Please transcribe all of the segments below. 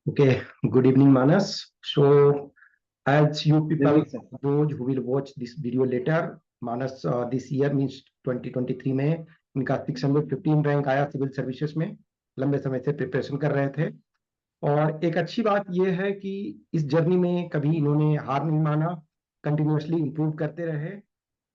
Okay, good evening, Manas. So, as you Good people, evening, sir. those who will watch this video later, Manas this year means 2023 में इनका 615 rank आया civil services में। लंबे समय से preparation कर रहे थे और एक अच्छी बात यह है कि इस जर्नी में कभी इन्होंने हार नहीं माना, कंटिन्यूअसली इम्प्रूव करते रहे।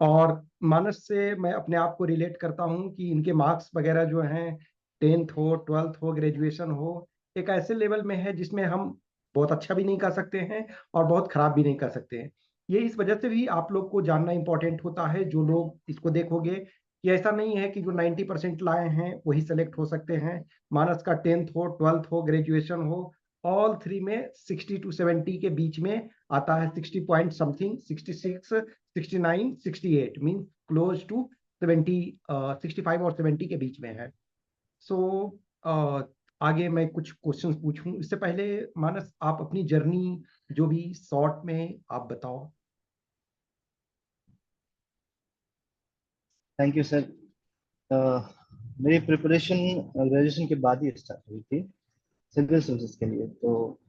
और मानस से मैं अपने आप को रिलेट करता हूँ कि इनके मार्क्स वगैरह जो हैं, 10th हो, 12th हो, ग्रेजुएशन हो, एक ऐसे लेवल में है जिसमें हम बहुत अच्छा भी नहीं कर सकते हैं और बहुत खराब भी नहीं कर सकते हैं। ये इस वजह से भी आप लोग को जानना इंपॉर्टेंट होता है। जो लोग इसको देखोगे कि ऐसा नहीं है कि जो 90% लाए हैं वही सेलेक्ट हो सकते हैं। मानस का 10th हो, 12th हो, ग्रेजुएशन हो, ऑल थ्री में 60 to 70 के बीच में आता है। 60 point something, 66, 69, 68 mean close to 70, 65 और 70 के बीच में है। सो आगे मैं कुछ क्वेश्चंस पूछूं इससे पहले मानस आप अपनी जर्नी जो भी शॉर्ट में आप बताओ। Thank you sir. मेरी प्रिपरेशन ग्रेजुएशन के बाद ही स्टार्ट हुई थी सिविल सर्विसेज के लिए। तो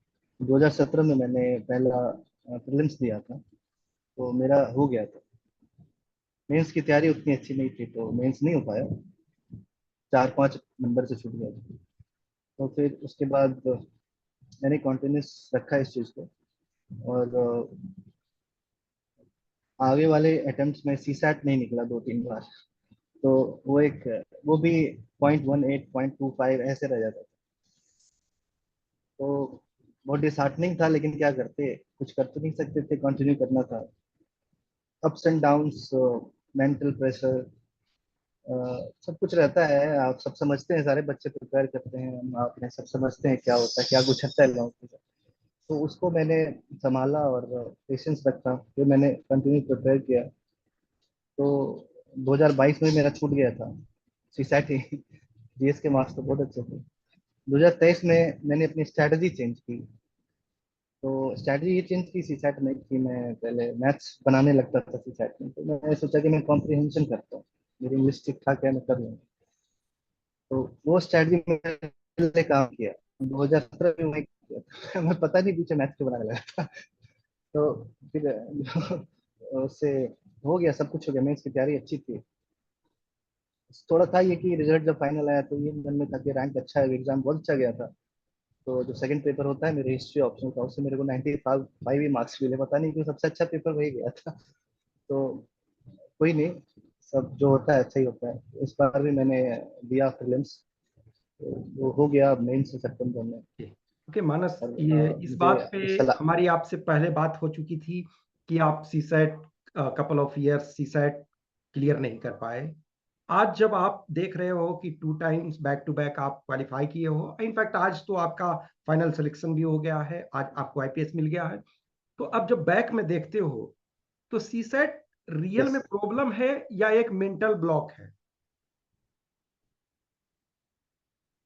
2017 में मैंने पहला प्रीलिम्स दिया था, तो मेरा हो गया था। मेंस की तैयारी उतनी अच्छी नहीं थी, तो मेंस नहीं हो पाया, 4-5 नंबर से छूट गया था। तो फिर उसके बाद मैंने कॉन्टिन्यूस रखा इस चीज़ को। और आगे वाले अटेम्प्ट्स में सी सैट नहीं निकला 2-3 बार। तो वो भी 0.18, 0.25 ऐसे रह जाता था। तो बहुत डिसहार्टनिंग था, लेकिन क्या करते, कुछ कर तो नहीं सकते थे, कंटिन्यू करना था। Ups and downs, mental pressure, सब कुछ रहता है। आप सब समझते हैं, सारे बच्चे प्रिपेयर करते हैं, हम आपने सब समझते हैं क्या होता है, क्या गुजरता है लोगों के साथ। तो उसको मैंने संभाला और पेशेंस रखा, फिर मैंने कंटिन्यू प्रिपेयर किया। तो 2022 में मेरा छूट गया था सीसैट ही। जीएस के मार्क्स तो बहुत अच्छे थे। 2023 में मैंने अपनी स्ट्रैटेजी चेंज की। तो स्ट्रैटेजी ये चेंज की सीसैट में कि मैं पहले मैथ्स बनाने लगता था सीसैट में। तो मैंने सोचा कि मैं कॉम्प्रिहेंशन करता हूँ, मेरी इंग्लिश ठीक ठाक है, मैं कर लूँगा। तो वो स्ट्रैटेजी मैंने काम किया। 2017 में मैं किया था। मैं पता नहीं पीछे मैथ्स क्यों बनाने लगा था। तो फिर उससे हो गया, सब कुछ हो गया, मेंस की तैयारी अच्छी थी। थोड़ा था ये कि रिजल्ट जब फाइनल आया तो ये मन में था कि रैंक अच्छा है, एग्जाम बहुत अच्छा गया था। तो जो सेकंड पेपर होता है मेरे हिस्ट्री ऑप्शन का, उससे मेरे को 95 ही मार्क्स मिले। पता नहीं क्यों सबसे अच्छा पेपर वही गया था। तो कोई नहीं, सब जो होता है अच्छा ही होता है। इस बार भी मैंने दिया प्रीलिम्स, तो वो हो गया मेन से सितंबर में। ओके मानस, और ये इस मुझे बात पे सलाह। हमारी आपसे पहले बात हो चुकी थी कि आप CSAT couple of years CSAT clear नहीं कर पाए। आज जब आप देख रहे हो कि 2 टाइम्स बैक टू बैक आप क्वालिफाई किए हो, इनफैक्ट आज तो आपका फाइनल सिलेक्शन भी हो गया है, आज आपको आईपीएस मिल गया है। तो अब जब बैक में देखते हो तो सीसैट रियल यस, में प्रॉब्लम है या एक मेंटल ब्लॉक है?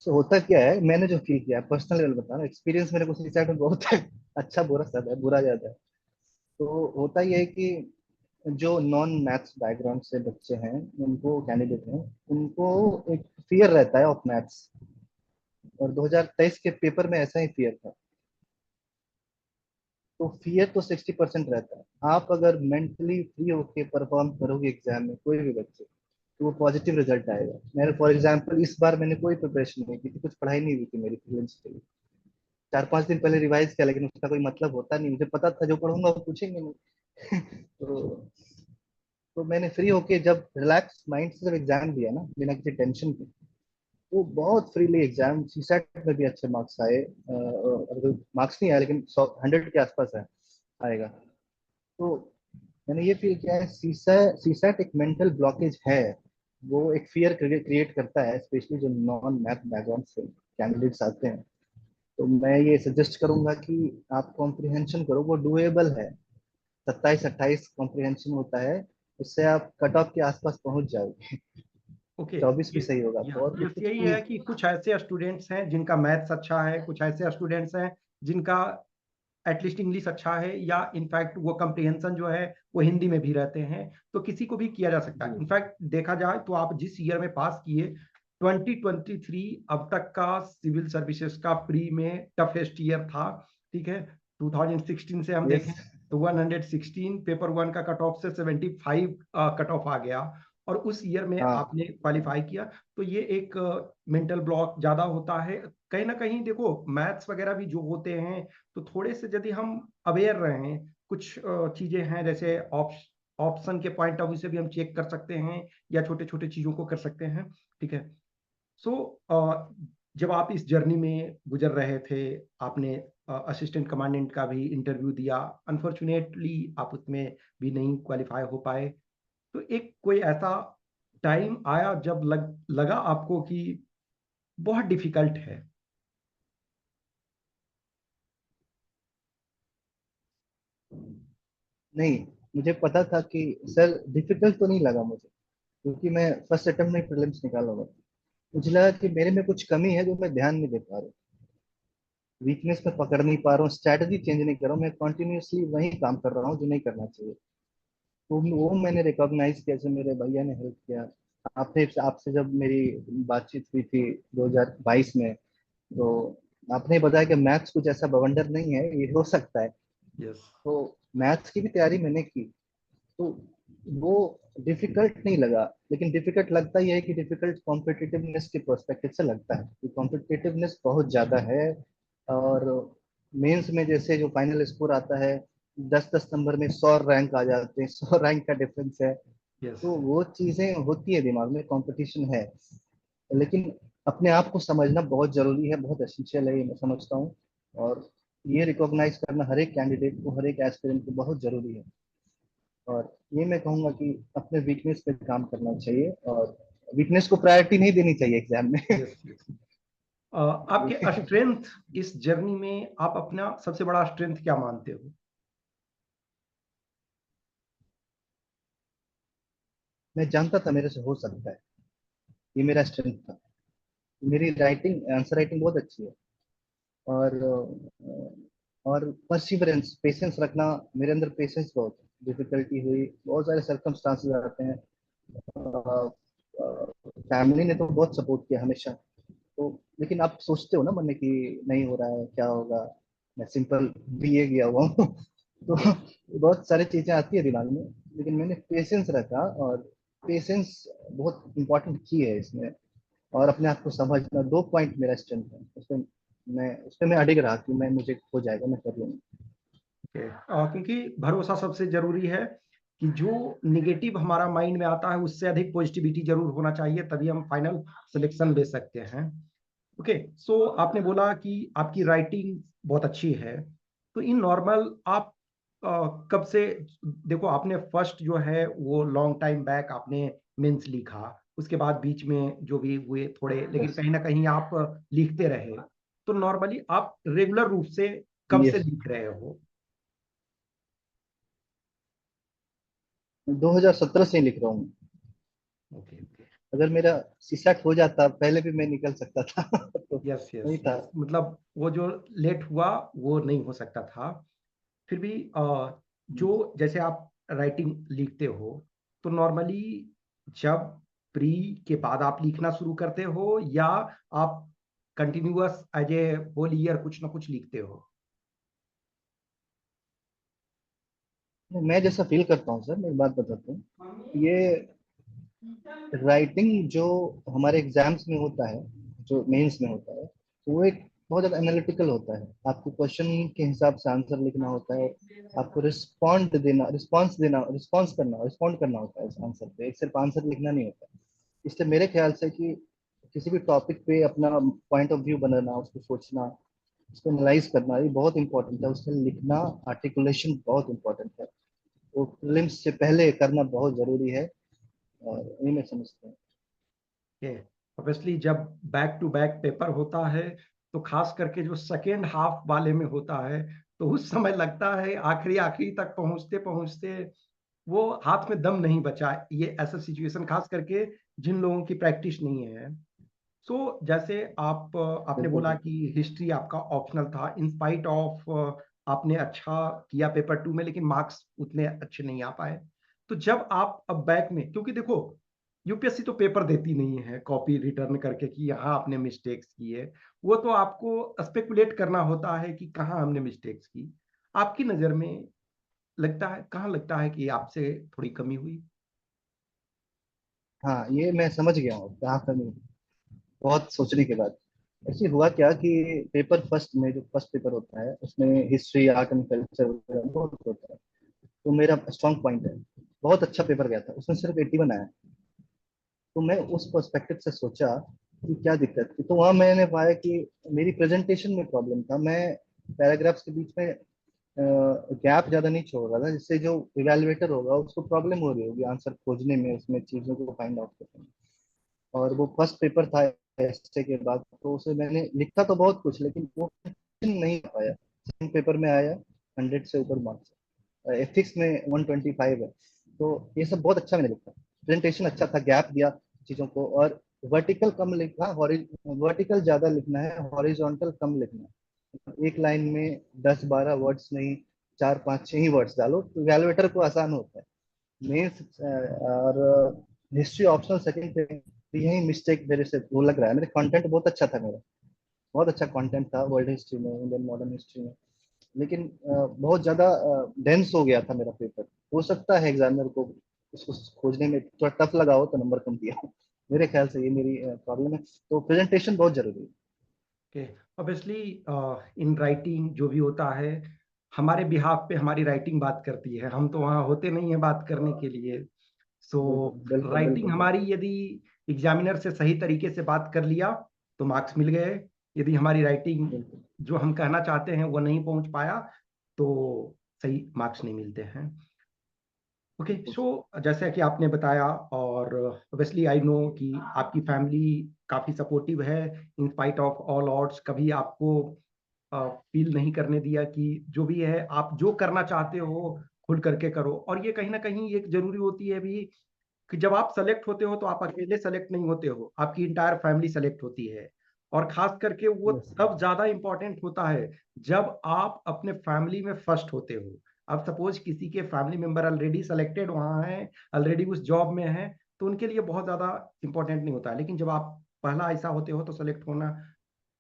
तो होता क्या है, मैंने जो फील किया है पर्सनल लेवल बता रहा हूँ। एक्सपीरियंस मेरे को सीसैट में बहुत है। अच्छा बुरा सब है, बुरा ज्यादा है। तो होता यह है कि जो नॉन मैथ्स बैकग्राउंड से बच्चे हैं, उनको कैंडिडेट हैं, उनको एक फियर रहता है ऑफ मैथ्स। और 2023 के पेपर में ऐसा ही फियर था। तो फियर तो 60% रहता है। आप अगर मेंटली फ्री होके परफॉर्म करोगे एग्जाम में, कोई भी बच्चे, तो वो पॉजिटिव रिजल्ट आएगा। मेरे फॉर एग्जाम्पल इस बार मैंने कोई प्रिपरेशन नहीं की थी, कुछ पढ़ाई नहीं हुई थी मेरी प्रीलिम्स के लिए। 4-5 दिन पहले रिवाइज किया, लेकिन उसका कोई मतलब होता नहीं, मुझे पता था जो पढ़ूंगा वो पूछेंगे नहीं। तो मैंने फ्री होके जब रिलैक्स माइंड से जब एग्जाम दिया ना, बिना किसी टेंशन के, वो बहुत फ्रीली एग्जाम, सीसैट में भी अच्छे मार्क्स आए। मार्क्स नहीं आए, लेकिन 100 के आसपास है, आएगा। तो मैंने ये फील किया है, सीसैट एक मेंटल ब्लॉकेज है। वो एक फियर क्रिएट करता है, स्पेशली जो नॉन मैथ बैकग्राउंड से कैंडिडेट्स आते हैं। तो मैं ये सजेस्ट करूंगा कि आप कॉम्प्रिहेंशन करो, वो डुएबल है। 27-28 कॉम्प्रिहेंशन होता है, उससे आप कट ऑफ के आसपास पहुंच जाओगे। ओके 24 भी ये सही होगा या आपको। और ये कुछ यही है चीज। कि कुछ ऐसे स्टूडेंट्स हैं जिनका मैथ्स अच्छा है, कुछ ऐसे स्टूडेंट्स हैं जिनका एटलीस्ट इंग्लिश अच्छा है, या इनफैक्ट वो कम्प्रिहेंशन जो है वो हिंदी में भी रहते हैं। तो किसी को भी किया जा सकता है। जी। इनफैक्ट देखा जाए तो आप जिस ईयर में पास किए 2023 अब तक का सिविल सर्विसेज का प्री में टफेस्ट ईयर था, ठीक है। 2016 से हम देखें तो 116 पेपर 1 का कट ऑफ से 75 कट ऑफ आ गया, और उस ईयर में आपने क्वालिफाई किया। तो ये एक मेंटल ब्लॉक ज्यादा होता है कहीं ना कहीं। देखो मैथ्स वगैरह भी जो होते हैं, तो थोड़े से यदि हम अवेयर रहें, कुछ चीजें हैं जैसे ऑप्शन के पॉइंट ऑफ व्यू से भी हम चेक कर सकते हैं, या छोटे छोटे चीजों को कर सकते हैं, ठीक है। सो जब आप इस जर्नी में गुजर रहे थे, आपने असिस्टेंट कमांडेंट का भी इंटरव्यू दिया, अनफॉर्चुनेटली आप उसमें भी नहीं क्वालिफाई हो पाए। तो एक कोई ऐसा टाइम आया जब लगा आपको कि बहुत डिफिकल्ट है? नहीं, मुझे पता था कि सर डिफिकल्ट तो नहीं लगा मुझे, क्योंकि मैं फर्स्ट अटेम्प्ट में प्रीलिम्स निकाला हुआ था। मुझे लगा कि मेरे में कुछ कमी है जो मैं ध्यान नहीं दे पा रहा हूँ, वीकनेस में पकड़ नहीं पा रहा हूँ, स्ट्रैटेजी चेंज नहीं कर रहा हूँ, मैं कंटिन्यूअसली वही काम कर रहा हूँ जो नहीं करना चाहिए। तो वो मैंने रिकॉग्नाइज किया, जैसे मेरे भैया ने हेल्प किया। आपने आपसे जब मेरी बातचीत हुई थी 2022 में, तो आपने बताया कि मैथ्स कुछ ऐसा बवंडर नहीं है, ये हो सकता है। यस। तो मैथ्स की भी तैयारी मैंने की, तो वो डिफिकल्ट नहीं लगा। लेकिन डिफिकल्ट लगता ही है कि डिफिकल्ट कॉम्पिटिटिवनेस के पर्सपेक्टिव से लगता है कि कॉम्पिटिटिवनेस बहुत ज्यादा है। और मेंस में जैसे जो फाइनल स्कोर आता है, 10-10 नंबर में 100 रैंक आ जाते हैं, 100 रैंक का डिफरेंस है। यस। तो वो चीजें होती है, दिमाग में कंपटीशन है। लेकिन अपने आप को समझना बहुत जरूरी है, बहुत एसेंशियल है, ये मैं समझता हूँ। और ये रिकॉग्नाइज करना हर एक कैंडिडेट को, हर एक एस्पिरेंट को बहुत जरूरी है। और ये मैं कहूंगा कि अपने वीकनेस पे काम करना चाहिए, और वीकनेस को प्रायोरिटी नहीं देनी चाहिए एग्जाम में। यस। यस। आपके स्ट्रेंथ इस जर्नी में, आप अपना सबसे बड़ा स्ट्रेंथ क्या मानते हो? मैं जानता था मेरे से हो सकता है, ये मेरा स्ट्रेंथ था। मेरी राइटिंग, आंसर राइटिंग बहुत अच्छी है। और और परसिवरेंस, पेशेंस रखना, मेरे अंदर पेशेंस बहुत है। डिफिकल्टी हुई, बहुत सारे सर्कमस्टांसेस आते हैं। फैमिली ने तो बहुत सपोर्ट किया हमेशा। तो लेकिन आप सोचते हो ना मन में कि नहीं हो रहा है, क्या होगा, मैं सिंपल बीए गया हुआ हूँ। तो बहुत सारी चीजें आती है दिमाग में। लेकिन मैंने पेशेंस रखा, और पेशेंस बहुत इंपॉर्टेंट की है इसमें। और अपने आप को समझना, 2 पॉइंट मेरा स्ट्रेंथ है, उस पर मैं अडिग रहा कि मैं, मुझे हो जाएगा, मैं कर लूंगा। क्योंकि भरोसा सबसे जरूरी है, कि जो निगेटिव हमारा माइंड में आता है उससे अधिक पॉजिटिविटी जरूर होना चाहिए, तभी हम फाइनल सिलेक्शन ले सकते हैं। ओके। सो आपने बोला कि आपकी राइटिंग बहुत अच्छी है, तो इन नॉर्मल आप कब से, देखो आपने फर्स्ट जो है वो लॉन्ग टाइम बैक आपने मेंस लिखा, उसके बाद बीच में जो भी हुए थोड़े, लेकिन यस। कहीं ना कहीं आप लिखते रहे। तो नॉर्मली आप रेगुलर रूप से कब से यस, लिख रहे हो? 2017 से ही लिख रहा हूँ। ओके। ओके। अगर मेरा सीसैट हो जाता पहले भी मैं निकल सकता था। तो यस। यस। नहीं था। यस। मतलब वो जो लेट हुआ वो नहीं हो सकता था। फिर भी जो जैसे आप राइटिंग लिखते हो, तो नॉर्मली जब प्री के बाद आप लिखना शुरू करते हो, या आप continuous as a whole year कुछ ना कुछ लिखते हो? मैं जैसा फील करता हूँ सर, मैं एक बात बताता हूँ। ये राइटिंग जो हमारे एग्जाम्स में होता है, जो मेंस में होता है, वो एक बहुत ज्यादा एनालिटिकल होता है। आपको क्वेश्चन के हिसाब से आंसर लिखना होता है, आपको रिस्पॉन्स करना, रिस्पॉन्ड करना होता है इस आंसर पे, एक सिर्फ आंसर लिखना नहीं होता। इसलिए मेरे ख्याल से कि किसी भी टॉपिक पे अपना पॉइंट ऑफ व्यू बनाना, उसको सोचना, उसको एनालाइज करना, ये बहुत इंपॉर्टेंट है। उसमें लिखना, आर्टिकुलेशन बहुत इंपॉर्टेंट है। वो प्रीलिम्स से पहले करना बहुत जरूरी है, और ये मैं समझता हूँ। ऑब्वियसली जब बैक टू बैक पेपर होता है, तो खास करके जो सेकेंड हाफ वाले में होता है, तो उस समय लगता है आखिरी आखिरी तक पहुंचते पहुंचते वो हाथ में दम नहीं बचा। ये ऐसा सिचुएशन खास करके जिन लोगों की प्रैक्टिस नहीं है। सो जैसे आपने बिल्कुल बोला बिल्कुल। कि हिस्ट्री आपका ऑप्शनल था, इन स्पाइट ऑफ आपने अच्छा किया पेपर 2 में, लेकिन मार्क्स उतने अच्छे नहीं आ पाए। तो जब आप अब बैक में, क्योंकि देखो यूपीएससी तो पेपर देती नहीं है कॉपी रिटर्न करके कि यहाँ आपने मिस्टेक्स की है। वो तो आपको स्पेकुलेट करना होता है कि कहाँ हमने मिस्टेक्स की। आपकी नजर में लगता है, कहाँ लगता है कि आपसे थोड़ी कमी हुई? हाँ, ये मैं समझ गया हूँ कहाँ कमी। बहुत सोचने के बाद ऐसे हुआ क्या कि पेपर फर्स्ट में, जो फर्स्ट पेपर होता है उसमें हिस्ट्री आर्ट एंड कल्चर वगैरह बहुत होता है। तो मेरा स्ट्रॉन्ग पॉइंट है, बहुत अच्छा पेपर गया था, उसमें सिर्फ 81 आया। तो मैं उस पर्सपेक्टिव से सोचा कि क्या दिक्कत थी। तो वहां मैंने पाया कि मेरी प्रेजेंटेशन में प्रॉब्लम था। मैं पैराग्राफ्स के बीच में गैप ज्यादा नहीं छोड़ रहा था, जिससे जो इवेलुएटर होगा उसको प्रॉब्लम हो रही होगी आंसर खोजने में, उसमें चीजों को फाइंड आउट करने में। और वो फर्स्ट पेपर था एस्टे के बाद, तो उसे मैंने लिखा तो बहुत कुछ, लेकिन वो नहीं आ पाया। सेकंड पेपर में आया 100 से ऊपर मार्क्स, एथिक्स में 125 है। तो ये सब बहुत अच्छा मैंने लिखा, प्रेजेंटेशन अच्छा था, गैप दिया चीजों को। और वर्टिकल कम लिखा, वर्टिकल ज्यादा लिखना है, हॉरिजॉन्टल कम लिखना है। एक लाइन में 10-12 वर्ड्स नहीं, 4-5-6 ही वर्ड्स डालो तो इवैल्यूएटर को आसान होता है। मेंस और हिस्ट्री ऑप्शनल सेकंड पे यही मिस्टेक मेरे से वो लग रहा है। मेरे कंटेंट बहुत अच्छा था, मेरा बहुत अच्छा कंटेंट था वर्ल्ड हिस्ट्री में, इंडियन मॉडर्न हिस्ट्री में। लेकिन बहुत ज्यादा डेंस हो गया था मेरा पेपर। हो सकता है एग्जामिनर को उसको खोजने में थोड़ा टफ लगा हो तो नंबर कम दिया हो। मेरे ख्याल से ये मेरी प्रॉब्लम है। तो प्रेजेंटेशन बहुत जरूरी है। कि ऑब्वियसली इन राइटिंग जो भी होता है, हमारे बिहाफ पे हमारी राइटिंग बात करती है, हम तो वहाँ होते नहीं है बात करने के लिए। सो बिल्कुल बिल्कुल राइटिंग बिल्कुल हमारी यदि एग्जामिनर से सही तरीके से बात कर लिया तो मार्क्स मिल गए। यदि हमारी राइटिंग बिल्कुल। जो हम कहना चाहते हैं वो नहीं पहुंच पाया तो सही मार्क्स नहीं मिलते हैं। ओके, बिल्कुल सो जैसा कि आपने बताया, और ऑब्वियसली आई नो कि आपकी फैमिली काफ़ी सपोर्टिव है। In spite of all odds कभी आपको फील नहीं करने दिया कि जो भी है आप जो करना चाहते हो खुल करके करो। और ये कहीं ना कहीं एक जरूरी होती है भी कि जब आप सेलेक्ट होते हो तो आप अकेले सेलेक्ट नहीं होते हो, आपकी इंटायर फैमिली सेलेक्ट होती है। और खास करके वो यस। तब ज्यादा इंपॉर्टेंट होता है जब आप अपने फैमिली में फर्स्ट होते हो। अब सपोज किसी के फैमिली मेंबर ऑलरेडी सेलेक्टेड वहां हैं, ऑलरेडी उस जॉब में हैं, तो उनके लिए बहुत ज्यादा इंपॉर्टेंट नहीं होता है। लेकिन जब आप पहला ऐसा होते हो तो सेलेक्ट होना,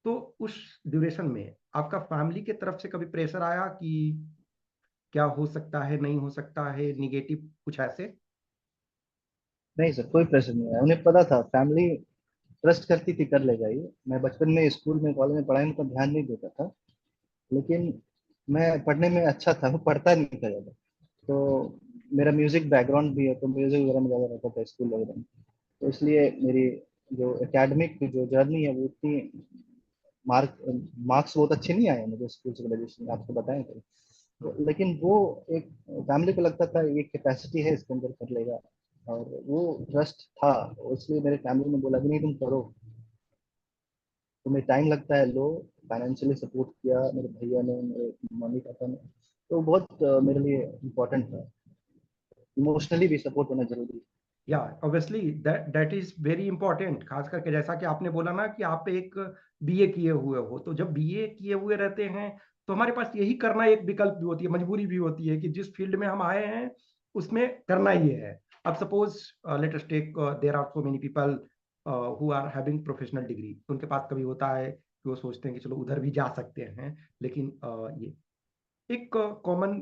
तो उस ड्यूरेशन में आपका फैमिली की तरफ से कभी प्रेशर आया कि क्या हो सकता है, नहीं हो सकता है, निगेटिव कुछ ऐसे? नहीं सर, कोई प्रेशर नहीं है, उन्हें पता था, फैमिली ट्रस्ट करती थी कर लेगा ये। मैं बचपन में स्कूल में कॉलेज में पढ़ाई में तो ध्यान नहीं देता था, लेकिन मैं पढ़ने में अच्छा था, वो पढ़ता नहीं था ज़्यादा। तो मेरा म्यूजिक बैकग्राउंड भी है, तो म्यूजिक वगैरह में ज़्यादा रहता था स्कूल वगैरह में। तो इसलिए मेरी जो एकेडमिक जो जर्नी है वो उतनी मार्क मार्क्स बहुत अच्छे नहीं आए मुझे स्कूल से ग्रेजुएशन में, आपको बताएं तो। लेकिन वो एक फैमिली को लगता था ये कैपेसिटी है इसके अंदर, कर लेगा। और वो ट्रस्ट था, इसलिए मेरे फैमिली ने बोला कि नहीं तुम करो, तुम्हें टाइम लगता है लो। फाइनेंशियली सपोर्ट किया मेरे भैया ने, मेरे मम्मी पापा ने। तो बहुत मेरे लिए इम्पोर्टेंट था। इमोशनली भी सपोर्ट होना जरूरी है। या obviously that that is very important, खास करके जैसा कि आपने बोला ना कि आप एक बीए किए हुए हो। तो जब बीए किए हुए रहते हैं तो हमारे पास यही करना एक विकल्प भी होती है, मजबूरी भी होती है कि जिस फील्ड में हम आए हैं उसमें करना ही है। अब suppose let us take, there are so many people who are having professional degree, उनके पास कभी होता है कि वो सोचते हैं कि चलो उधर भी जा सकते हैं। लेकिन ये एक कॉमन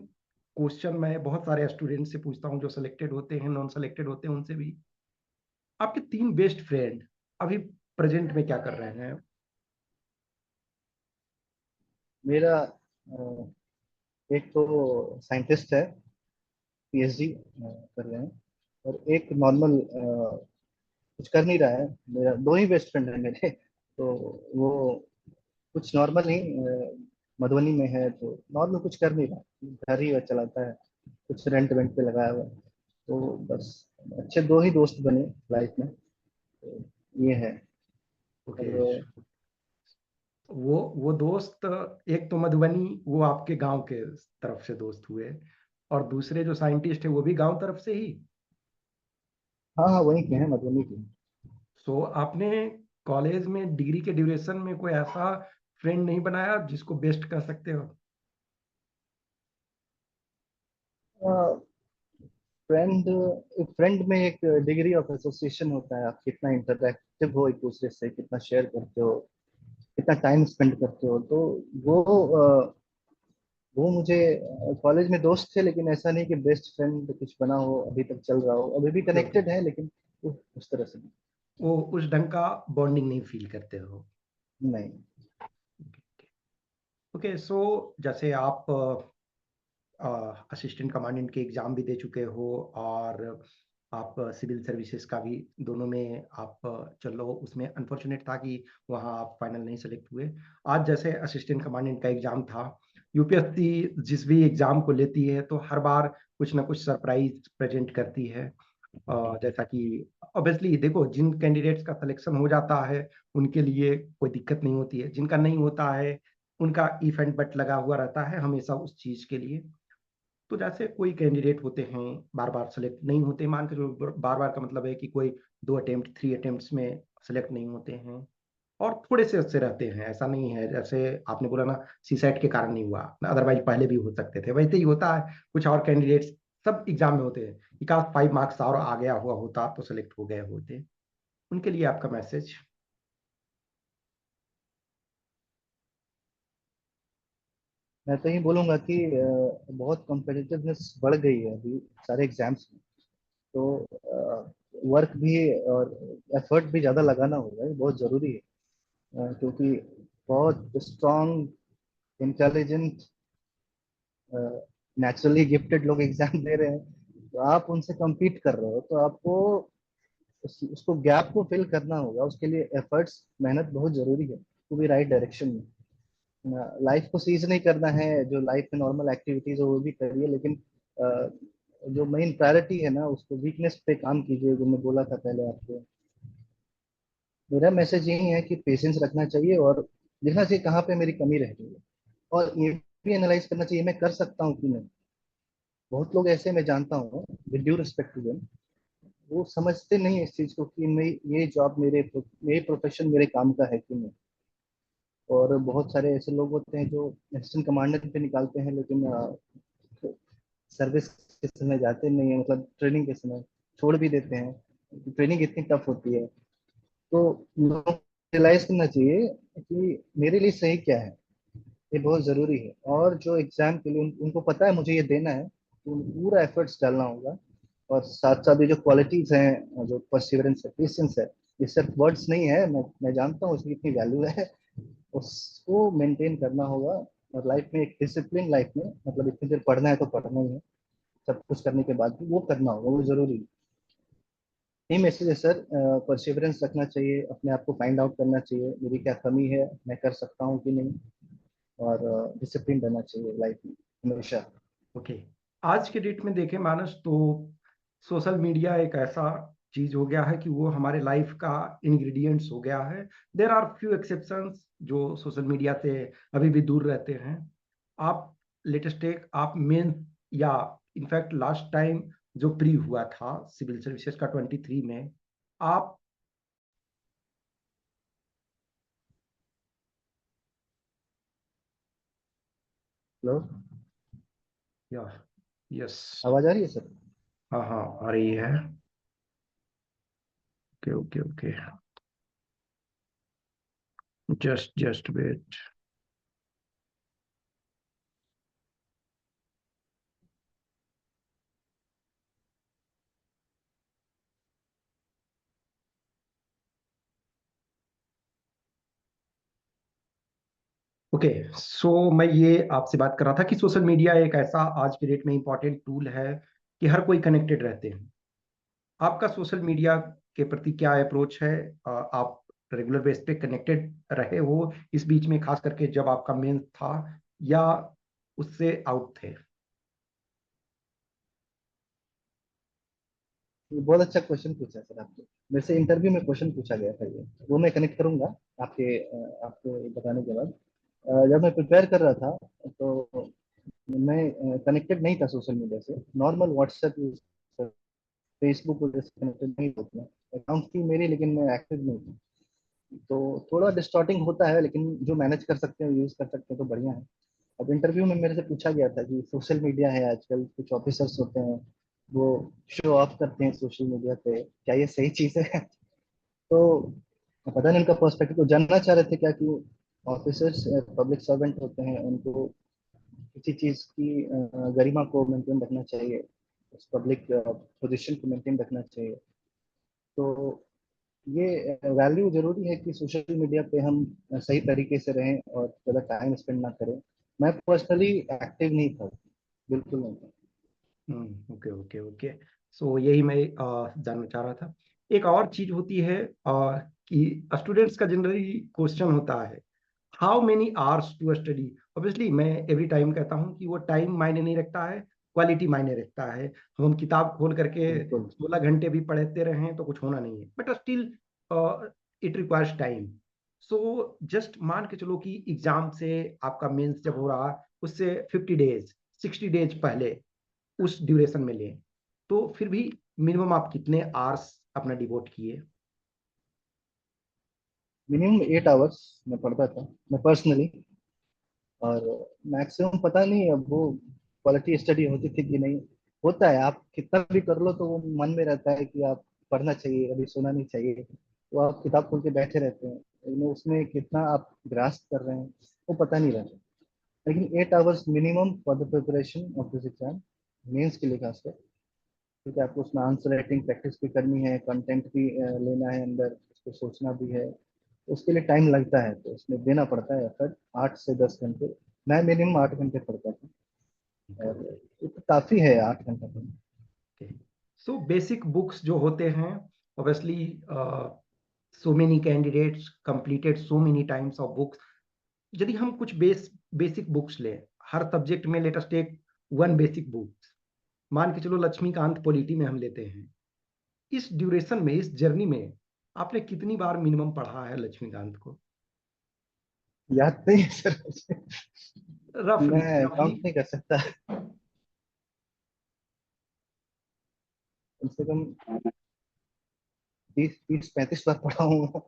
क्वेश्चन मैं बहुत सारे स्टूडेंट से पूछता हूँ जो सिलेक्टेड होते हैं, नॉन सेलेक्टेड होते हैं, उनसे भी, आपके तीन बेस्ट फ्रेंड अभी प्रेजेंट में क्या कर रहे हैं? मेरा एक तो साइंटिस्ट है, पीएचडी कर रहे हैं। और एक नॉर्मल कुछ कर नहीं रहा है। मेरा दो ही बेस्ट फ्रेंड है मेरे। तो वो कुछ नॉर्मल ही मधुबनी में है, तो नॉर्मल कुछ कर नहीं रहा, घर ही वह चलाता है, कुछ रेंट वेंट पे लगाया हुआ है। तो बस अच्छे दो ही दोस्त बने लाइफ में, तो ये है। ओके, और वो दोस्त, एक तो मधुबनी, वो आपके गांव के तरफ से दोस्त हुए, और दूसरे जो साइंटिस्ट है वो भी गांव तरफ से ही। हाँ हाँ, वहीं के हैं, मधुबनी के सो आपने कॉलेज में डिग्री के ड्यूरेशन में कोई ऐसा फ्रेंड नहीं बनाया जिसको बेस्ट कह सकते हो? हैं। फ्रेंड फ्रेंड में एक डिग्री ऑफ एसोसिएशन होता है, आप कितना इंटरैक्टिव हो एक दूसरे से, कितना शेयर करते हो, कितना टाइम स्पेंड करते हो। तो वो वो मुझे कॉलेज में दोस्त थे, लेकिन ऐसा नहीं कि बेस्ट फ्रेंड कुछ बना हो अभी तक चल रहा हो, अभी भी ओके ओके, कनेक्टेड है, लेकिन उस तरह से वो उस ढंग का बॉन्डिंग नहीं फील करते हो। नहीं। ओके, सो जैसे आप असिस्टेंट कमांडेंट के एग्जाम भी दे चुके हो, और आप सिविल सर्विसेज का भी दोनों में आप चल रहे हो, उसमें अनफॉर्चुनेट था कि वहाँ आप फाइनल नहीं सेलेक्ट हुए। आज जैसे असिस्टेंट कमांडेंट का एग्जाम था, यूपीएससी जिस भी एग्जाम को लेती है तो हर बार कुछ ना कुछ सरप्राइज प्रेजेंट करती है। जैसा कि ऑब्वियसली देखो, जिन कैंडिडेट्स का सिलेक्शन हो जाता है उनके लिए कोई दिक्कत नहीं होती है, जिनका नहीं होता है उनका इफ एंड बट लगा हुआ रहता है हमेशा उस चीज के लिए। तो जैसे कोई कैंडिडेट होते हैं बार बार सेलेक्ट नहीं होते, मान के चलो बार बार का मतलब है कि कोई 2 अटेम्प्ट 3 अटेम्प्ट में सेलेक्ट नहीं होते हैं, और थोड़े से अच्छे रहते हैं, ऐसा नहीं है जैसे आपने बोला ना सीसेट के कारण नहीं हुआ, अदरवाइज पहले भी हो सकते थे, वैसे ही होता है। कुछ और कैंडिडेट्स सब एग्जाम में होते हैं कि काश 5 मार्क्स और आ गया हुआ होता तो सेलेक्ट हो गए होते। उनके लिए आपका मैसेज। मैं तो ये बोलूंगा कि बहुत कॉम्पिटिटिवनेस बढ़ गई है अभी सारे एग्जाम्स में। तो वर्क भी और एफर्ट भी ज़्यादा लगाना होगा, ये बहुत ज़रूरी है। क्योंकि बहुत स्ट्रांग, इंटेलिजेंट, नेचुरली गिफ्टेड लोग एग्जाम दे रहे हैं, तो आप उनसे compete कर रहे हो, तो आपको उसको गैप को फिल करना होगा। उसके लिए एफर्ट्स, मेहनत बहुत जरूरी है, टू बी राइट डायरेक्शन में। लाइफ को सीज नहीं करना है, जो लाइफ में नॉर्मल एक्टिविटीज है वो भी करिए, लेकिन अ, जो मेन प्रायोरिटी है ना, उसको वीकनेस पे काम कीजिए, जो मैं बोला था पहले आपको। मेरा मैसेज यही है कि पेशेंस रखना चाहिए, और देखना चाहिए कहाँ पे मेरी कमी रह गई है, और ये भी एनालाइज करना चाहिए मैं कर सकता हूँ कि नहीं। बहुत लोग ऐसे मैं जानता हूँ, with due respect to them, वो समझते नहीं है इस चीज को कि मैं ये जॉब मेरे प्रोफेशन मेरे काम का है कि नहीं। और बहुत सारे ऐसे लोग होते हैं जो असिस्टेंट कमांडेंट पे निकालते हैं, लेकिन सर्विस के समय जाते नहीं है, मतलब ट्रेनिंग के समय छोड़ भी देते हैं। ट्रेनिंग इतनी टफ होती है, तो लोगों को रियलाइज करना चाहिए कि मेरे लिए सही क्या है, ये बहुत जरूरी है। और जो एग्जाम के लिए उनको पता है मुझे ये देना है, तो उनको पूरा एफर्ट्स डालना होगा। और साथ साथ ये जो क्वालिटीज हैं, जो परसिवरेंस है, पेशेंस है, ये सिर्फ वर्ड्स नहीं है, मैं जानता हूँ उसकी कितनी वैल्यू है, उसको मेंटेन करना होगा। और लाइफ में एक डिसिप्लिन, लाइफ में मतलब इतनी देर पढ़ना है तो पढ़ना ही है, सब कुछ करने के बाद भी वो करना होगा, वो जरूरी है। यही मैसेज है सर, परसिवरेंस रखना चाहिए, अपने आप को फाइंड आउट करना चाहिए मेरी क्या कमी है, मैं कर सकता हूँ कि नहीं, और डिसिप्लिन रहना चाहिए लाइफ में हमेशा। ओके, आज के डेट में देखें मानस, तो सोशल मीडिया एक ऐसा चीज हो गया है कि वो हमारे लाइफ का इंग्रेडिएंट्स हो गया है। देर आर फ्यू एक्सेप्शंस जो सोशल मीडिया से अभी भी दूर रहते हैं। आप लेटेस्ट एक आप मेन, या इनफैक्ट लास्ट टाइम जो प्री हुआ था सिविल सर्विसेज का 23 में, आप हेलो, या यस, आवाज आ रही है सर? हाँ हाँ आ रही है। Okay okay okay, just wait. Okay, so मैं ये आपसे बात कर रहा था कि सोशल मीडिया एक ऐसा आज के डेट में इंपॉर्टेंट टूल है कि हर कोई कनेक्टेड रहते हैं। आपका सोशल मीडिया के प्रति क्या अप्रोच है? आप रेगुलर बेस पे कनेक्टेड रहे हो इस बीच में, खास करके जब आपका मेंस था, या उससे आउट थे? ये बहुत अच्छा क्वेश्चन पूछा है सर आपने। मेरे से इंटरव्यू में क्वेश्चन पूछा गया था ये, वो मैं कनेक्ट करूंगा आपको बताने के बाद। जब मैं प्रिपेयर कर रहा था, तो मैं कनेक्टेड नहीं था सोशल मीडिया से, नॉर्मल व्हाट्सएप, फेसबुक से कनेक्टेड नहीं था। अकाउंट थी मेरी, लेकिन मैं एक्टिव नहीं था। तो थोड़ा डिस्टॉर्टिंग होता है, लेकिन जो मैनेज कर सकते हैं, यूज कर सकते हैं तो बढ़िया है। अब इंटरव्यू में मेरे से पूछा गया था कि सोशल मीडिया है आजकल, कुछ ऑफिसर्स होते हैं वो शो ऑफ करते हैं सोशल मीडिया पे, क्या ये सही चीज है? तो पता नहीं, उनका पर्सपेक्टिव तो जानना चाह रहे थे क्या कि ऑफिसर्स पब्लिक सर्वेंट होते हैं, उनको किसी चीज की गरिमा को मेंटेन रखना चाहिए, उस पब्लिक पोजीशन को मेंटेन रखना चाहिए। तो ये वैल्यू जरूरी है कि सोशल मीडिया पे हम सही तरीके से रहें और ज़्यादा टाइम स्पेंड ना करें। मैं पर्सनली एक्टिव नहीं था, बिल्कुल नहीं था। Okay okay okay. सो यही मैं जानना चाह रहा था। एक और चीज होती है कि स्टूडेंट्स का जनरली क्वेश्चन होता है, how many hours to study. Obviously मैं एवरी टाइम कहता हूँ कि वो टाइम मायने नहीं रखता है, क्वालिटी मायने रखता है। हम किताब खोल करके बिल्कुल। 16 घंटे भी पढ़ते रहें तो कुछ होना नहीं है, but still it requires time. So just मान के चलो कि एग्जाम से आपका मेंस जब हो रहा, उससे 50 डेज 60 डेज पहले उस ड्यूरेशन में लें, तो फिर भी मिनिमम आप कितने आवर्स अपना डिवोट किए? मिनिमम 8 आवर्स मैं पढ़ता था, मैं पर्सनली। और मैक्सिमम पता नहीं अब वो क्वालिटी स्टडी होती थी कि नहीं। होता है, आप कितना भी कर लो तो वो मन में रहता है कि आप पढ़ना चाहिए, अभी सोना नहीं चाहिए। तो आप किताब खोल के बैठे रहते हैं, लेकिन उसमें कितना आप ग्रास्प कर रहे हैं वो पता नहीं रहता। लेकिन 8 hours minimum for the preparation of this exam, mains के लिए खासकर, क्योंकि आपको उसमें आंसर राइटिंग प्रैक्टिस भी करनी है, कंटेंट भी लेना है अंदर, उसको सोचना भी है। उसके लिए टाइम लगता है, तो उसमें देना पड़ता है एफर्ट। 8 से 10 घंटे, मैं मिनिमम 8 घंटे पढ़ता था। ओके और ओके ये तो काफी है 8 घंटा पढ़ना। ओके। सो बेसिक बुक्स जो होते हैं, obviously so many candidates completed so many times of books. यदि हम कुछ बेसिक बुक्स लें, हर सब्जेक्ट में let us take one basic books. मान के चलो लक्ष्मीकांत पॉलिटी में हम लेते हैं, इस ड्यूरेशन में, इस जर्नी में आपने कितनी बार मिनिमम पढ़ा है लक्ष्मीकांत को? याद नहीं है सर मुझे। रफली मैं रफली। काउंट नहीं कर सकता। कम से कम 30 30 35 बार पढ़ा हूँ।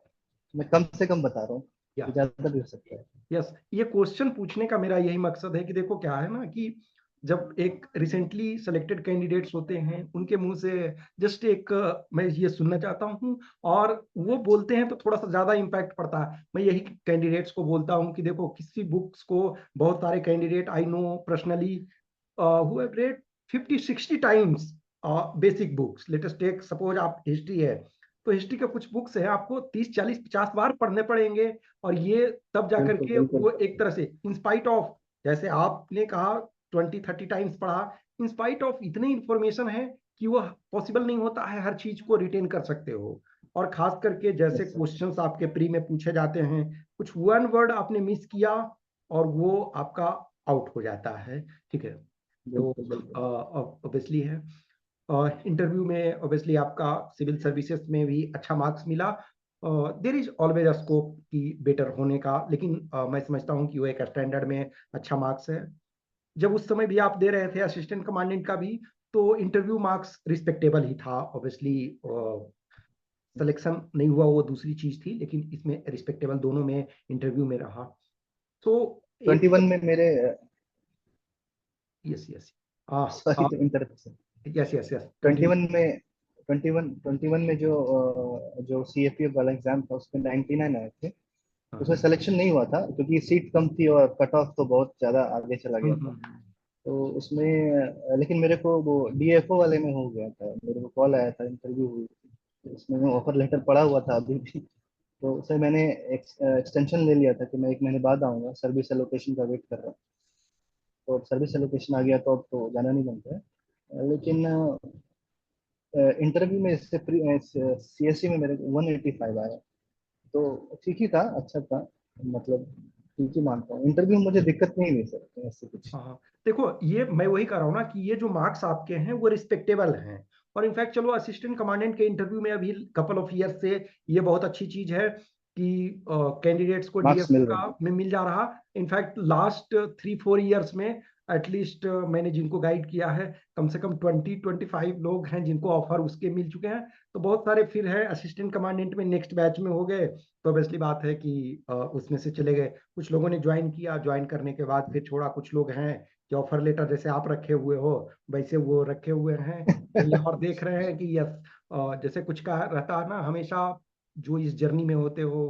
मैं कम से कम बता रहा हूँ, या ये ज्यादा भी हो सकता है। यस, ये क्वेश्चन पूछने का मेरा यही मकसद है कि देखो क्या है ना, कि जब एक रिसेंटली सेलेक्टेड कैंडिडेट्स होते हैं उनके मुंह से जस्ट एक मैं ये सुनना चाहता हूँ, और वो बोलते हैं तो थोड़ा सा ज्यादा इम्पैक्ट पड़ता है। मैं यही कैंडिडेट्स को बोलता हूँ कि देखो किसी बुक्स को, बहुत सारे candidate I know personally who have read 50 60 times basic books. Let us take suppose आप हिस्ट्री है, तो हिस्ट्री के कुछ बुक्स है आपको 30 40 50 बार पढ़ने पड़ेंगे। और ये तब जाकर बिल्कुल के बिल्कुल। वो एक तरह से इंस्पाइट ऑफ, जैसे आपने कहा 20 30 टाइम्स पढ़ा, इंस्पाइट ऑफ इतने इंफॉर्मेशन है कि वो पॉसिबल नहीं होता है हर चीज को रिटेन कर सकते हो। और खास करके जैसे यस सर। क्वेश्चंस आपके प्री में पूछे जाते हैं, कुछ वन वर्ड आपने मिस किया और वो आपका आउट हो जाता है। ठीक है। तो बिल्कुल बिल्कुल। ऑब्वियसली है, इंटरव्यू में ऑब्वियसली आपका सिविल सर्विसेज में भी अच्छा मार्क्स मिला। There is always a scope की बेटर होने का, लेकिन मैं समझता हूँ कि वो एक स्टैंडर्ड में अच्छा मार्क्स है। जब उस समय भी आप दे रहे थे असिस्टेंट कमांडेंट का भी, तो इंटरव्यू मार्क्स रिस्पेक्टेबल ही था। ऑब्वियसली सिलेक्शन नहीं हुआ वो दूसरी चीज थी, लेकिन इसमें रिस्पेक्टेबल दोनों में इंटरव्यू में रहा। तो ट्वेंटी एक, वन में मेरे, यस यस, सॉरी तो inter, yes yes yes, twenty continue. One में 21 में जो CFP वाला एग्जाम था उसमें 99 आए थे। उसमें सिलेक्शन नहीं हुआ था क्योंकि सीट कम थी और कट ऑफ तो बहुत ज्यादा आगे चला गया था। तो उसमें लेकिन मेरे को वो DFO वाले में हो गया था, मेरे को कॉल आया था, इंटरव्यू हुई थी। तो उसमें मैं ऑफर लेटर पड़ा हुआ था अभी भी। तो उसे मैंने एक्सटेंशन ले लिया था कि मैं 1 महीने बाद आऊंगा, सर्विस एलोकेशन का वेट कर रहा हूँ। तो अब सर्विस एलोकेशन आ गया तो अब तो जाना नहीं बनता है। लेकिन इंटरव्यू में इससे CSC में मेरे को 185 आया। तो ठीक ही था, अच्छा था, मतलब ठीक ही मानता हूँ। इंटरव्यू में मुझे दिक्कत नहीं हुई सर ऐसे कुछ। हाँ, देखो ये मैं वही कह रहा हूँ ना कि ये जो मार्क्स आपके हैं वो रिस्पेक्टेबल हैं। और इनफैक्ट चलो असिस्टेंट कमांडेंट के इंटरव्यू में अभी कपल ऑफ ईयर से ये बहुत अच्छी चीज है कि कैंडिडेट्स को मार्क्स डीएफओ मिल रहे का हैं। में मिल जा रहा। इनफैक्ट लास्ट 3 4 ईयर्स में एटलीस्ट मैंने जिनको गाइड किया है, कम से कम 20 25 लोग हैं जिनको ऑफर उसके मिल चुके हैं। तो बहुत सारे फिर है असिस्टेंट कमांडेंट में नेक्स्ट बैच में हो गए, तो ऑब्वियसली बात है कि उसमें से चले गए। कुछ लोगों ने ज्वाइन किया, ज्वाइन करने के बाद फिर छोड़ा। कुछ लोग हैं कि ऑफर लेटर जैसे आप रखे हुए हो वैसे वो रखे हुए हैं कहीं, और देख रहे हैं कि यस, जैसे कुछ का रहता है ना, हमेशा जो इस जर्नी में होते हो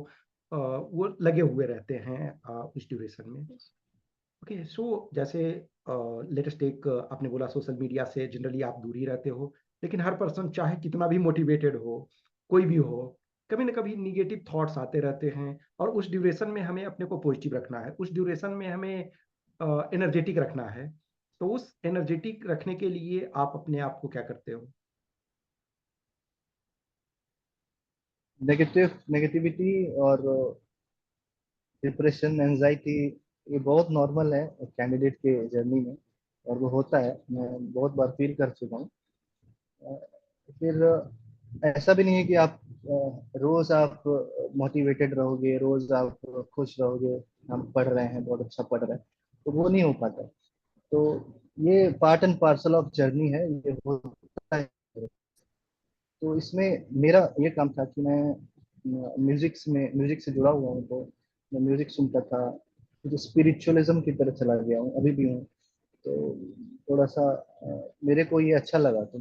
वो लगे हुए रहते हैं उस ड्यूरेशन में। ओके, सो जैसे लेटेस्ट टेक, आपने बोला सोशल मीडिया से जनरली आप दूर ही रहते हो, लेकिन हर पर्सन चाहे कितना भी मोटिवेटेड हो, कोई भी हो, कभी ना कभी निगेटिव थॉट्स आते रहते हैं, और उस ड्यूरेशन में हमें अपने को पॉजिटिव रखना है, उस ड्यूरेशन में हमें एनर्जेटिक रखना है। तो उस एनर्जेटिक रखने के लिए आप अपने आप को क्या करते हो? नेगेटिविटी और डिप्रेशन, एंजाइटी, ये बहुत नॉर्मल है कैंडिडेट के जर्नी में, और वो होता है, मैं बहुत बार फील कर चुका हूँ। अ, फिर ऐसा भी नहीं है कि आप रोज आप मोटिवेटेड रहोगे, रोज आप खुश रहोगे, हम पढ़ रहे हैं, बहुत अच्छा पढ़ रहे हैं, तो वो नहीं हो पाता। तो ये part and parcel of journey है, ये होता है। तो इसमें मेरा ये काम था कि मैं म्यूजिक से जुड़ा हुआ हूँ, तो मैं म्यूजिक सुनता था, तो स्पिरिचुअलिज्म की तरफ चला गया हूँ, अभी भी हूँ। तो थोड़ा सा मेरे को ये अच्छा लगा, तो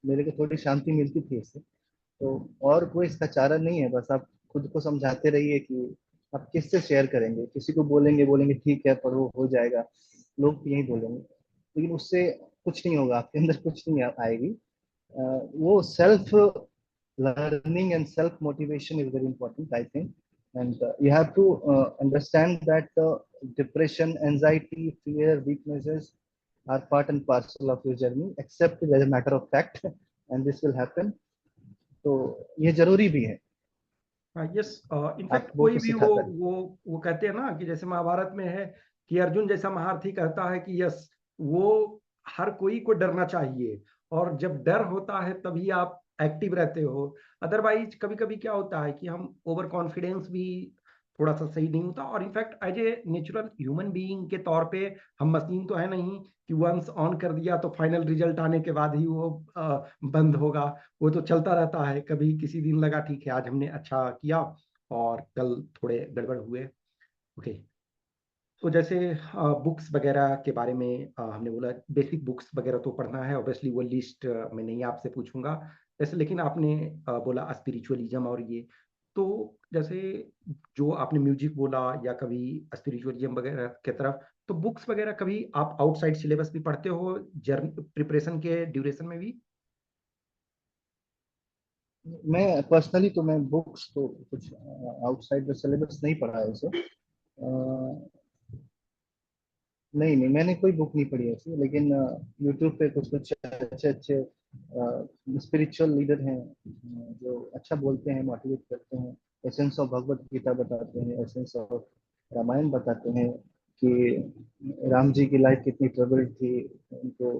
मेरे को थोड़ी शांति मिलती थी इससे। तो और कोई इसका चारा नहीं है, बस आप खुद को समझाते रहिए कि आप किससे शेयर करेंगे, किसी को बोलेंगे बोलेंगे ठीक है पढ़ो हो जाएगा, लोग भी यही बोलेंगे, लेकिन उससे कुछ नहीं होगा, आपके अंदर कुछ नहीं आएगी। वो self learning and self motivation is very important, I think. And you have to understand that depression, anxiety, fear, weaknesses are part and parcel of your journey, accept it as a matter of fact and this will happen. तो ये जरूरी भी है, हाँ, yes. In fact आप वो कोई तो भी सिखाता है। वो कहते हैं ना कि जैसे महाभारत में है कि अर्जुन जैसा महारथी कहता है कि यस, वो हर कोई को डरना चाहिए, और जब डर होता है तभी आप एक्टिव रहते हो। अदरवाइज कभी कभी क्या होता है कि हम ओवर कॉन्फिडेंस भी थोड़ा सा सही नहीं होता, और in fact as a natural human being के तौर पे हम मशीन तो है नहीं कि वंस ऑन कर दिया तो फाइनल रिजल्ट आने के बाद ही वो बंद होगा। वो तो चलता रहता है, कभी किसी दिन लगा ठीक है आज हमने अच्छा किया और कल थोड़े गड़बड़ हुए। ओके, तो जैसे बुक्स वगैरह के बारे में हमने बोला बेसिक बुक्स वगैरह तो पढ़ना है, ऑब्वियसली वो लिस्ट मैं नहीं आपसे पूछूंगा जैसे, लेकिन आपने बोला स्पिरिचुअलिज्म और ये, तो जैसे जो आपने म्यूजिक बोला या कभी स्पिरिचुअलिज्म वगैरह के तरफ, तो बुक्स वगैरह कभी आप आउटसाइड सिलेबस भी पढ़ते हो जर्न प्रिपरेशन के ड्यूरेशन में भी? मैं पर्सनली तो मैं बुक्स तो कुछ आउटसाइड द सिलेबस नहीं पढ़ा है उसे। नहीं नहीं, मैंने कोई बुक नहीं पढ़ी ऐसी, लेकिन यूट्यूब पे कुछ कुछ अच्छे अच्छे स्पिरिचुअल लीडर हैं, जो अच्छा बोलते हैं, मोटिवेट करते हैं, एसेंस ऑफ भगवत गीता बताते हैं, एसेंस ऑफ रामायण बताते हैं कि राम जी की लाइफ कितनी ट्रबल थी, उनको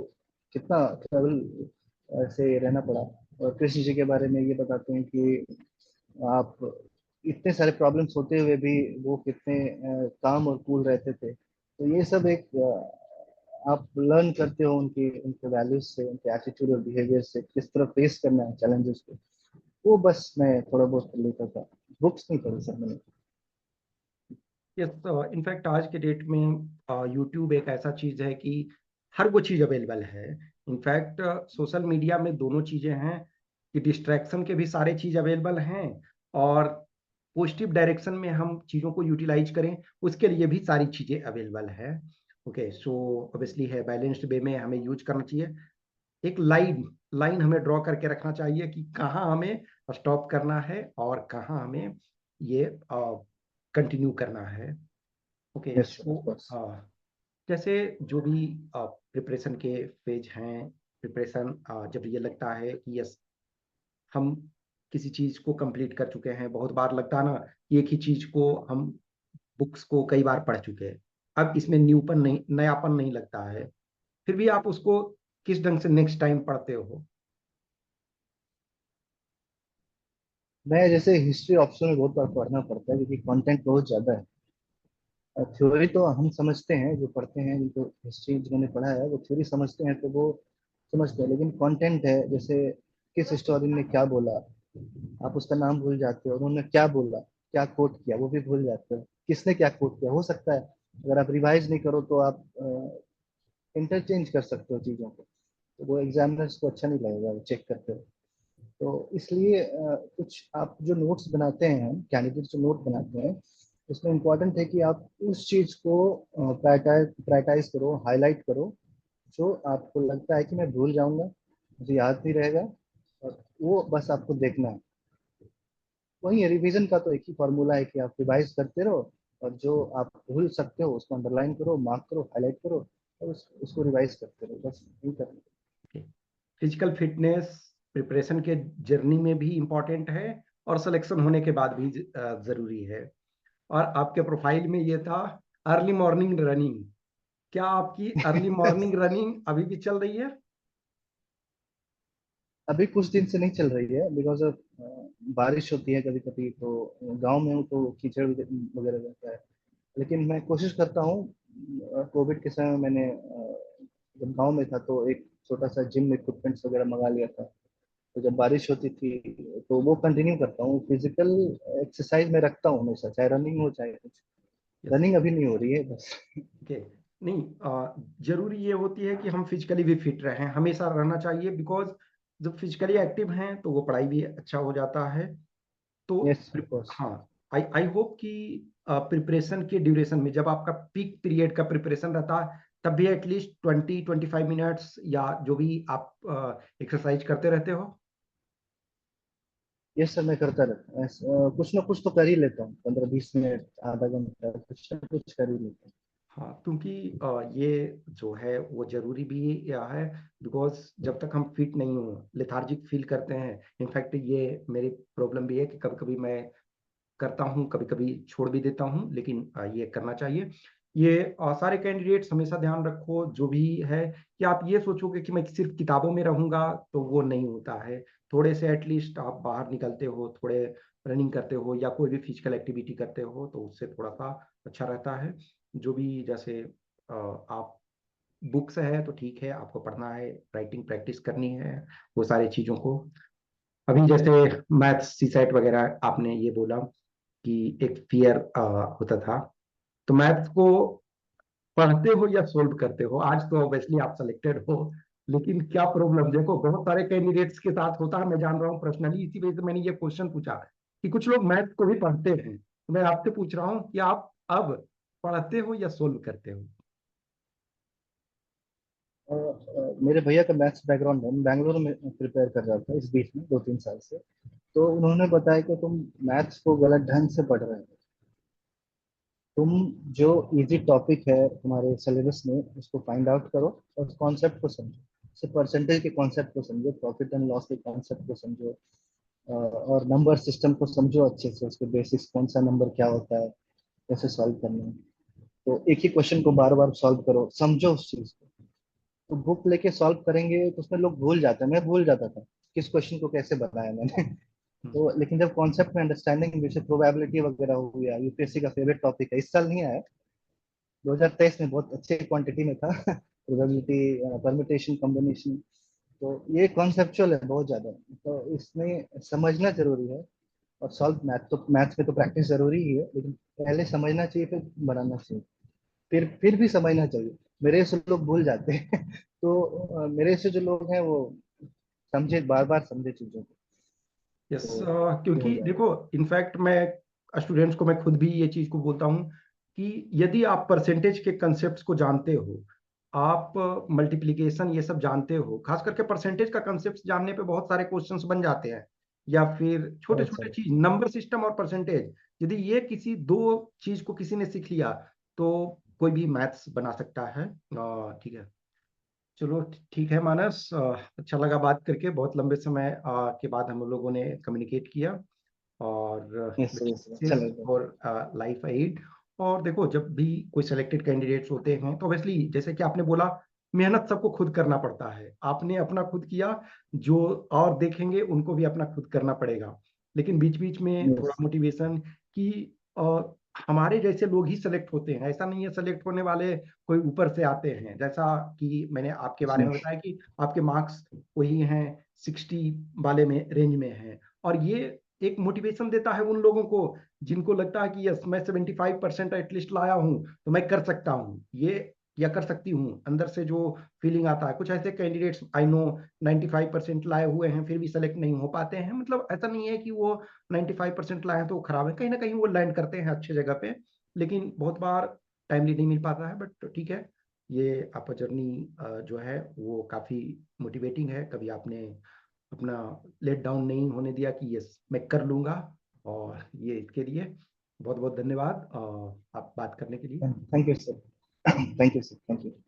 कितना ट्रबल से रहना पड़ा, और कृष्ण जी के बारे में ये बताते हैं कि आप इतने सारे प्रॉब्लम्स होते हुए भी वो कितने काम और कूल रहते थे। तो ये सब एक आप लर्न करते हो उनकी उनके वैल्यूज से, उनके एटीट्यूड और बिहेवियर से, किस तरह फेस करना है चैलेंजेस को। वो बस मैं थोड़ा बहुत कर लेता था, बुक्स नहीं पढ़ी सर मैंने। यस, इनफैक्ट आज के डेट में यूट्यूब एक ऐसा चीज है कि हर वो चीज अवेलेबल है। इनफैक्ट सोशल मीडिया में दोनों चीजें हैं कि डिस्ट्रैक्शन के भी सारे चीज अवेलेबल हैं, और पॉजिटिव डायरेक्शन में हम चीजों को यूटिलाइज करें उसके लिए भी सारी चीजें अवेलेबल है। ओके, सो ऑब्वियसली है बैलेंस्ड वे में हमें यूज करना चाहिए। एक लाइन लाइन हमें ड्रॉ करके रखना चाहिए कि कहाँ हमें स्टॉप करना है और कहाँ हमें ये कंटिन्यू करना है। Okay, yes so of course. जैसे जो भी प्रिपरेशन के फेज हैं, प्रिपरेशन जब ये लगता है कि यस हम किसी चीज को कंप्लीट कर चुके हैं, बहुत बार लगता है ना कि एक ही चीज को हम बुक्स को कई बार पढ़ चुके हैं, अब इसमें न्यूपन नहीं, नयापन नहीं लगता है, फिर भी आप उसको किस ढंग से नेक्स्ट टाइम पढ़ते हो? मैं जैसे हिस्ट्री ऑप्शन में बहुत बार पढ़ना पड़ता है, क्योंकि कंटेंट बहुत ज्यादा है। थ्योरी तो हम समझते हैं, जो पढ़ते हैं, जो हिस्ट्री जिन्होंने पढ़ा है वो थ्योरी समझते हैं, तो वो समझते हैं, लेकिन कंटेंट है, जैसे किस हिस्टोरियन ने क्या बोला, आप उसका नाम भूल जाते हो, उन्होंने क्या बोला, क्या कोट किया वो भी भूल जाते हो, किसने क्या कोट किया, हो सकता है अगर आप रिवाइज नहीं करो तो आप इंटरचेंज कर सकते हो चीज़ों को, तो वो एग्जामिनर्स को अच्छा नहीं लगेगा वो चेक करते हो। तो इसलिए कुछ आप जो नोट्स बनाते हैं, कैंडिडेट जो नोट बनाते हैं, उसमें इम्पोर्टेंट है कि आप उस चीज़ को प्रायोरिटाइज करो, हाईलाइट करो, जो आपको लगता है कि मैं भूल जाऊंगा, मुझे याद नहीं रहेगा, और वो बस आपको देखना है। वही रिवीजन का तो एक ही फॉर्मूला है कि आप रिवाइज करते रहो, और जो आप भूल सकते हो उसको अंडरलाइन करो, मार्क करो, हाईलाइट करो, और उसको रिवाइज करते रहो, बस यही करना। फिजिकल फिटनेस प्रिपरेशन के जर्नी में भी इम्पोर्टेंट है और सिलेक्शन होने के बाद भी जरूरी है। और आपके प्रोफाइल में ये था अर्ली मॉर्निंग रनिंग। क्या आपकी अर्ली मॉर्निंग रनिंग अभी भी चल रही है? अभी कुछ दिन से नहीं चल रही है, बिकॉज ऑफ बारिश होती है कभी कभी, तो गांव में हूँ तो कीचड़ वगैरह रहता है। लेकिन मैं कोशिश करता हूँ। कोविड के समय मैंने जब गांव में था तो एक छोटा सा जिम इक्विपमेंट्स वगैरह मंगा लिया था। तो जब बारिश होती थी तो वो कंटिन्यू करता हूँ। फिजिकल एक्सरसाइज में रखता हूँ हमेशा, चाहे रनिंग हो चाहे कुछ। यस। रनिंग अभी नहीं हो रही है बस। ओके। नहीं, जरूरी ये होती है कि हम फिजिकली भी फिट रहें, हमेशा रहना चाहिए, बिकॉज जब फिजिकली एक्टिव हैं तो वो पढ़ाई भी अच्छा हो जाता है। तो यस ऑफ कोर्स। हाँ, आई आई होप कि प्रिपरेशन के ड्यूरेशन में जब आपका पीक पीरियड का प्रिपरेशन रहता है तब भी एटलीस्ट 20-25 मिनट्स या जो भी आप एक्सरसाइज करते रहते हो। यस सर, मैं करता रहता हूँ। कुछ ना कुछ तो कर ही लेता हूँ, 15-20 मिनट, आधा घंटा, कुछ ना कुछ कर ही लेता हूँ। हाँ, क्योंकि ये जो है वो जरूरी भी यह है, बिकॉज जब तक हम फिट नहीं हो लेथार्जिक फील करते हैं। इनफैक्ट ये मेरी प्रॉब्लम भी है कि कभी कभी मैं करता हूँ, कभी कभी छोड़ भी देता हूँ, लेकिन ये करना चाहिए। ये सारे कैंडिडेट्स हमेशा ध्यान रखो जो भी है कि आप ये सोचोगे कि मैं सिर्फ किताबों में रहूंगा तो वो नहीं होता है। थोड़े से एटलीस्ट आप बाहर निकलते हो, थोड़े रनिंग करते हो या कोई भी फिजिकल एक्टिविटी करते हो तो उससे थोड़ा सा अच्छा रहता है। जो भी जैसे आप बुक्स है तो ठीक है, आपको पढ़ना है, राइटिंग प्रैक्टिस करनी है, वो सारी चीज़ों को। अभी जैसे मैथ्स सीसेट वगैरह आपने ये बोला कि एक फियर होता था, तो मैथ्स को पढ़ते हो या सोल्व करते हो? आज तो ऑब्वियसली आप सिलेक्टेड हो, लेकिन क्या प्रॉब्लम, देखो बहुत सारे कैंडिडेट्स के साथ होता है, मैं जान रहा हूँ पर्सनली, इसी वजह से मैंने ये क्वेश्चन पूछा कि कुछ लोग मैथ्स को भी पढ़ते हैं। तो मैं आपसे पूछ रहा हूँ कि आप अब पढ़ते हो या सोल्व करते हो? मेरे भैया का मैथ्स बैकग्राउंड है, मैं बैंगलोर में प्रिपेयर कर रहा था इस बीच में 2-3 साल से। तो उन्होंने बताया कि तुम मैथ्स को गलत ढंग से पढ़ रहे हो। तुम जो इजी टॉपिक है तुम्हारे सिलेबस में उसको फाइंड आउट करो और कॉन्सेप्ट को समझो। जैसे परसेंटेज के कॉन्सेप्ट को समझो, प्रॉफिट एंड लॉस के कॉन्सेप्ट को समझो, और नंबर सिस्टम को समझो अच्छे से, उसके बेसिक्स, कौन सा नंबर क्या होता है, कैसे सॉल्व करना है। तो एक ही क्वेश्चन को बार बार सॉल्व करो, समझो उस चीज को। तो बुक लेके सॉल्व करेंगे तो उसमें लोग भूल जाते हैं, मैं भूल जाता था किस क्वेश्चन को कैसे बनाया मैंने। हम्म। तो लेकिन जब कॉन्सेप्ट में अंडरस्टैंडिंग, जैसे प्रोबेबिलिटी वगैरह हो गया, यूपीएससी का फेवरेट टॉपिक है, इस साल नहीं आया, 2023 में बहुत अच्छे क्वांटिटी में था। Probability, permutation, combination. तो ये कॉन्सेप्चुअल है बहुत ज्यादा, तो इसमें समझना जरूरी है। और सॉल्व मैथ्स में तो प्रैक्टिस जरूरी ही है, लेकिन पहले समझना चाहिए फिर बनाना चाहिए, फिर भी समझना चाहिए। मेरे से लोग भूल जाते हैं। तो मेरे से जो लोग हैं वो समझे, बार बार समझे चीजों को, यस, तो ये हो क्योंकि जाएगा। देखो, इनफैक्ट मैं स्टूडेंट्स को, मैं खुद भी ये चीज को बोलता हूँ कि यदि आप परसेंटेज के कंसेप्ट को जानते हो, आप मल्टीप्लिकेशन ये सब जानते हो, खास करके परसेंटेज का कंसेप्ट जानने पे बहुत सारे क्वेश्चंस बन जाते हैं। या फिर छोटे बहुत छोटे सारे। चीज, नंबर सिस्टम और परसेंटेज, यदि ये किसी दो चीज को किसी ने सीख लिया तो कोई भी मैथ्स बना सकता है। ठीक है। चलो ठीक है मानस, अच्छा लगा बात करके, बहुत लंबे समय के बाद हम लोगों ने कम्युनिकेट किया। और यस यस, अच्छा लगा। For life aid. और देखो, जब भी कोई सिलेक्टेड कैंडिडेट्स होते हैं तो ऑब्वियसली जैसे कि आपने बोला, मेहनत सबको खुद करना पड़ता है, आपने अपना खुद किया, जो और देखेंगे उनको भी अपना खुद करना पड़ेगा। लेकिन बीच बीच में थोड़ा यस। मोटिवेशन कि अ, हमारे जैसे लोग ही सेलेक्ट होते हैं, ऐसा नहीं है सेलेक्ट होने वाले कोई ऊपर से आते हैं। जैसा कि मैंने आपके बारे में बताया कि आपके मार्क्स वही हैं, 60 वाले में रेंज में हैं। और ये एक मोटिवेशन देता है उन लोगों को जिनको लगता है कि यस, मैं 75% एटलीस्ट लाया हूं तो मैं कर सकता हूँ। ये या कर सकती हूँ, अंदर से जो फीलिंग आता है। कुछ ऐसे कैंडिडेट्स आई नो 95% लाए हुए हैं फिर भी सेलेक्ट नहीं हो पाते हैं। मतलब ऐसा नहीं है कि वो 95% लाए हैं तो वो खराब है, कहीं ना कहीं वो लैंड करते हैं अच्छे जगह पे, लेकिन बहुत बार टाइमली नहीं मिल पाता है। बट ठीक है, ये आपका जर्नी जो है वो काफी मोटिवेटिंग है। कभी आपने अपना लेट डाउन नहीं होने दिया कि यस मैं कर लूंगा, और ये इसके लिए बहुत बहुत धन्यवाद आप बात करने के लिए। Thank you sir, thank you sir, thank you.